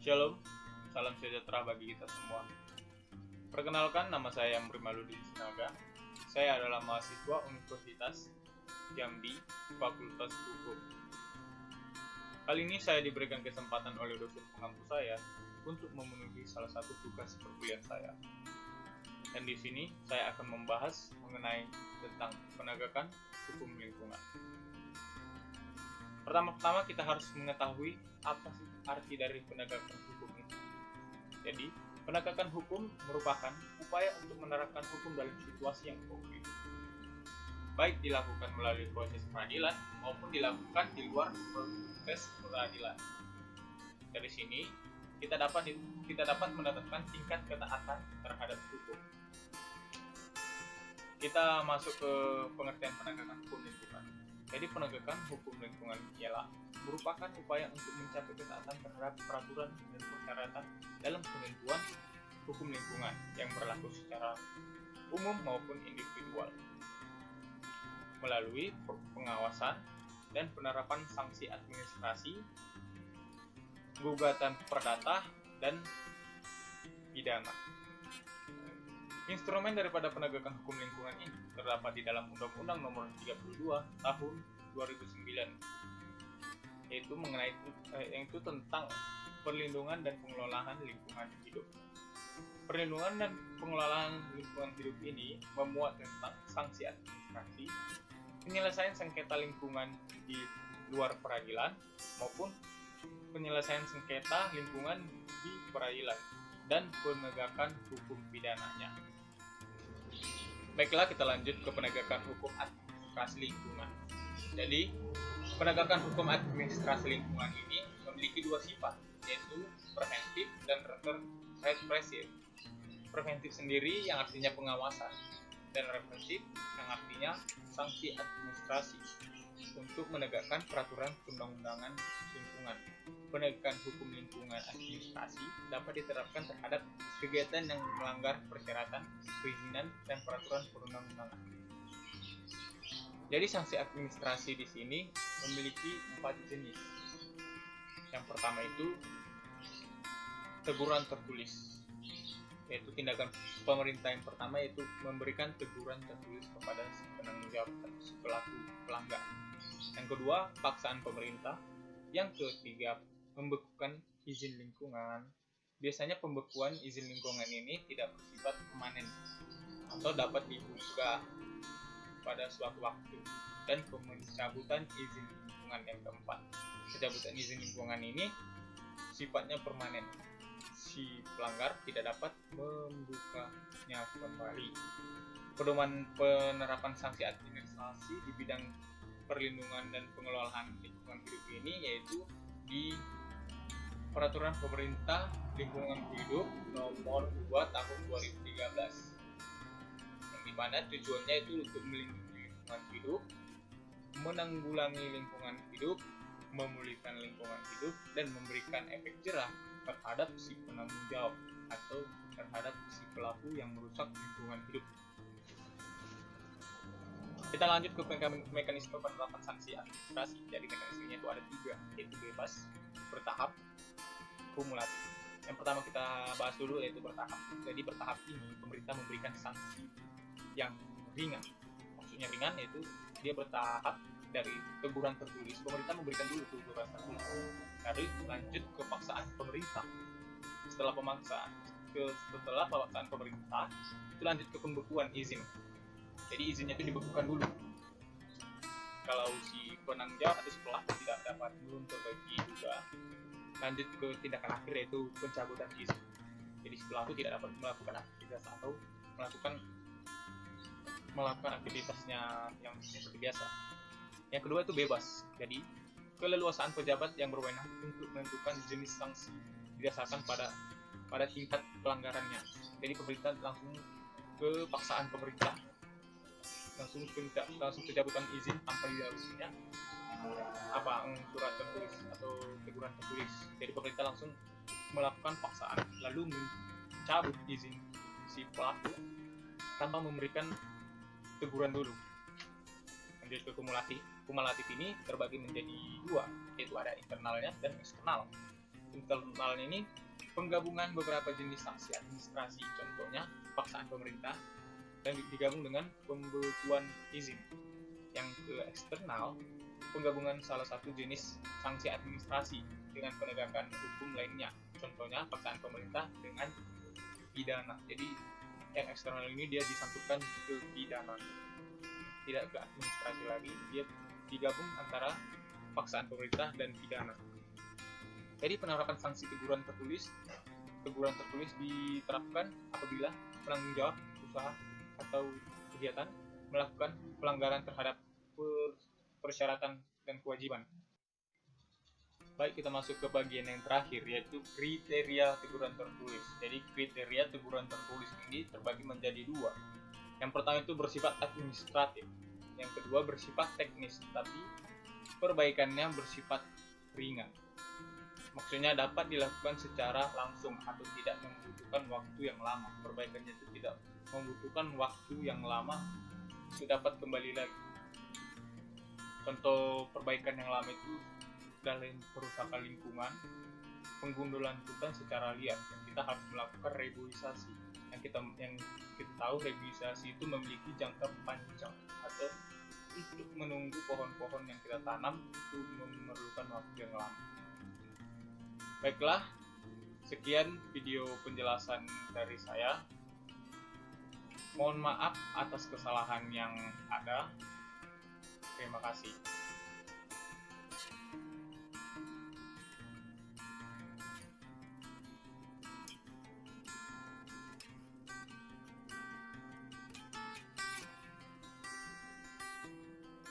Shalom, salam sejahtera bagi kita semua. Perkenalkan, nama saya Amri Maludin Sinaga. Saya adalah mahasiswa Universitas Jambi, Fakultas Hukum. Kali ini saya diberikan kesempatan oleh dosen pengampu saya untuk memenuhi salah satu tugas perkuliahan saya. Dan di sini saya akan membahas mengenai tentang penegakan hukum lingkungan. Pertama-tama kita harus mengetahui apa sih arti dari penegakan hukum ini. Jadi, penegakan hukum merupakan upaya untuk menerapkan hukum dalam situasi yang konkret, baik dilakukan melalui proses peradilan maupun dilakukan di luar proses peradilan. Dari sini kita dapat menetapkan tingkat ketaatan terhadap hukum. Kita masuk ke pengertian penegakan hukum lingkungan. Jadi penegakan hukum lingkungan ialah merupakan upaya untuk mencapai ketaatan terhadap peraturan dan persyaratan dalam penentuan hukum lingkungan yang berlaku secara umum maupun individual, melalui pengawasan dan penerapan sanksi administrasi, gugatan perdata, dan pidana. Instrumen daripada penegakan hukum lingkungan ini terdapat di dalam Undang-Undang Nomor 32 Tahun 2009, yaitu tentang perlindungan dan pengelolaan lingkungan hidup. Perlindungan dan pengelolaan lingkungan hidup ini memuat tentang sanksi administrasi, penyelesaian sengketa lingkungan di luar peradilan maupun penyelesaian sengketa lingkungan di peradilan, dan penegakan hukum pidananya. Baiklah, kita lanjut ke penegakan hukum administrasi lingkungan. Jadi, penegakan hukum administrasi lingkungan ini memiliki dua sifat, yaitu preventif dan represif. Preventif sendiri yang artinya pengawasan, dan represif yang artinya sanksi administrasi untuk menegakkan peraturan perundang-undangan lingkungan. Penegakan hukum lingkungan administrasi dapat diterapkan terhadap kegiatan yang melanggar persyaratan, perizinan, dan peraturan perundang-undangan. Jadi sanksi administrasi di sini memiliki 4 jenis. Yang pertama itu teguran tertulis, yaitu tindakan pemerintah yang pertama yaitu memberikan teguran tertulis kepada si penanggung jawab atau si pelaku pelanggar. Yang kedua, paksaan pemerintah. Yang ketiga, pembekuan izin lingkungan. Biasanya pembekuan izin lingkungan ini tidak bersifat permanen atau dapat dibuka pada suatu waktu. Dan pencabutan izin lingkungan yang keempat. Pencabutan izin lingkungan ini sifatnya permanen. Si pelanggar tidak dapat membukanya kembali. Pedoman penerapan sanksi administrasi di bidang perlindungan dan pengelolaan lingkungan hidup ini yaitu di Peraturan Pemerintah Lingkungan Hidup Nomor 2 Tahun 2013, yang dimana tujuannya itu untuk melindungi lingkungan hidup, menanggulangi lingkungan hidup, memulihkan lingkungan hidup, dan memberikan efek jerah terhadap si penanggung jawab atau terhadap si pelaku yang merusak lingkungan hidup. Kita lanjut ke mekanisme penerapan sanksi administrasi. Jadi mekanismenya itu ada 3, yaitu bebas, bertahap, kumulatif. Yang pertama kita bahas dulu yaitu bertahap. Jadi bertahap ini pemerintah memberikan sanksi yang ringan. Maksudnya ringan yaitu dia bertahap dari teguran tertulis. Pemerintah memberikan dulu teguran tertulis. Lalu lanjut ke paksaan pemerintah. Setelah paksaan pemerintah itu lanjut ke pembekuan izin. Jadi izinnya itu dibekukan dulu. Kalau si penanggung jawab atau si pelaku tidak dapat memperbaiki juga, lanjut ke tindakan akhir yaitu pencabutan izin. Jadi si pelaku tidak dapat melakukan aktivitas atau melakukan aktivitasnya yang seperti biasa. Yang kedua itu bebas. Jadi keleluasaan pejabat yang berwenang untuk menentukan jenis sanksi didasarkan pada tingkat pelanggarannya. Jadi pemerintah langsung ke paksaan pemerintah, langsung pencabutan izin tanpa didahulunya surat tertulis atau teguran tertulis. Jadi pemerintah langsung melakukan paksaan lalu mencabut izin si pelaku tanpa memberikan teguran dulu. Lanjut ke kumulatif. Kumulatif ini terbagi menjadi 2, yaitu ada internalnya dan eksternal. internal ini penggabungan beberapa jenis sanksi administrasi, contohnya paksaan pemerintah, dan digabung dengan pembekuan izin. Yang ke eksternal, penggabungan salah satu jenis sanksi administrasi dengan penegakan hukum lainnya, contohnya paksaan pemerintah dengan pidana. Jadi yang eksternal ini dia disangkutkan ke pidana, tidak ke administrasi lagi, dia digabung antara paksaan pemerintah dan pidana. Jadi penerapan sanksi teguran tertulis diterapkan apabila penanggung jawab usaha atau kegiatan melakukan pelanggaran terhadap persyaratan dan kewajiban. Baik, kita masuk ke bagian yang terakhir, yaitu kriteria teguran tertulis. Jadi kriteria teguran tertulis ini terbagi menjadi dua. Yang pertama itu bersifat administratif, yang kedua bersifat teknis, tapi perbaikannya bersifat ringan. Maksudnya dapat dilakukan secara langsung atau tidak membutuhkan waktu yang lama. Perbaikannya itu tidak membutuhkan waktu yang lama, itu dapat kembali lagi. Contoh perbaikan yang lama itu dalam perusakan lingkungan, penggundulan hutan secara liar. Kita harus melakukan reboisasi. Yang kita tahu reboisasi itu memiliki jangka panjang, atau untuk menunggu pohon-pohon yang kita tanam itu memerlukan waktu yang lama. Baiklah, sekian video penjelasan dari saya. Mohon maaf atas kesalahan yang ada. Terima kasih.